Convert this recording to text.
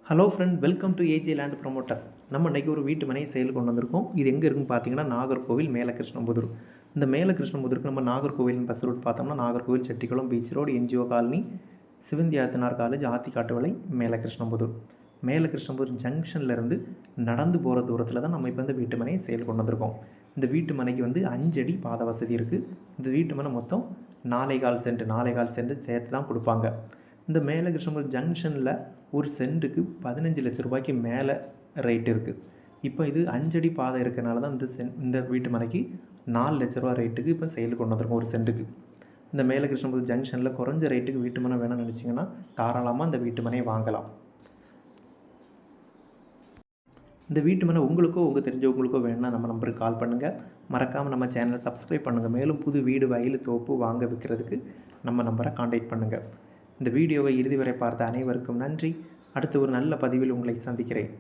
Hello friend, welcome to AJ land promoters. நம்ம இன்றைக்கி ஒரு வீட்டு மனையை செயல் கொண்டு வந்திருக்கோம். இது எங்கே இருக்குன்னு பார்த்தீங்கன்னா நாகர்கோவில் மேலகிருஷ்ணபுதூர். இந்த மேலகிருஷ்ணபுதூருக்கு நம்ம நாகர்கோவில் பஸ் ரூட் பார்த்தோம்னா Nagercoil Chettikulam beach road, NGO colony, Sivanthi Adithanar college, Athikattuvilai, Melakrishnapudur. மேலகிருஷ்ணபுதூர் ஜங்ஷன்லேருந்து நடந்து போகிற தூரத்தில் தான் நம்ம இப்போ இந்த வீட்டு மனையை செயல் கொண்டு வந்திருக்கோம். இந்த வீட்டு மனைக்கு 5 அடி பாத வசதி இருக்குது. இந்த வீட்டு மனை மொத்தம் 4.25 சென்ட் சேர்த்து தான் கொடுப்பாங்க. இந்த மேலகிருஷ்ணபுரம் ஜங்ஷனில் ஒரு சென்ட்டுக்கு 15 லட்ச ரூபாய்க்கு மேலே ரேட் இருக்குது. இப்போ இது 5 அடி பாதை இருக்கிறனால தான் இந்த வீட்டு மனைக்கு 4 லட்ச ரூபா ரேட்டுக்கு இப்போ செயல் கொண்டு வந்திருக்கோம் ஒரு சென்ட்டுக்கு. இந்த மேலகிருஷ்ணபுரம் ஜங்ஷனில் குறைஞ்ச ரேட்டுக்கு வீட்டு மனை வேணும்னு நினச்சிங்கன்னா தாராளமாக இந்த வீட்டு மனையை வாங்கலாம். இந்த வீட்டு மனை உங்களுக்கோ உங்கள் தெரிஞ்சவங்களுக்கோ வேணும்னா நம்ம நம்பருக்கு கால் பண்ணுங்கள். மறக்காமல் நம்ம சேனலை சப்ஸ்கிரைப் பண்ணுங்கள். மேலும் புது வீடு, வயல், தோப்பு வாங்க விற்கிறதுக்கு நம்ம நம்பரை காண்டாக்ட் பண்ணுங்கள். இந்த வீடியோவை இறுதி வரை பார்த்த அனைவருக்கும் நன்றி. அடுத்து ஒரு நல்ல பதிவில் உங்களை சந்திக்கிறேன்.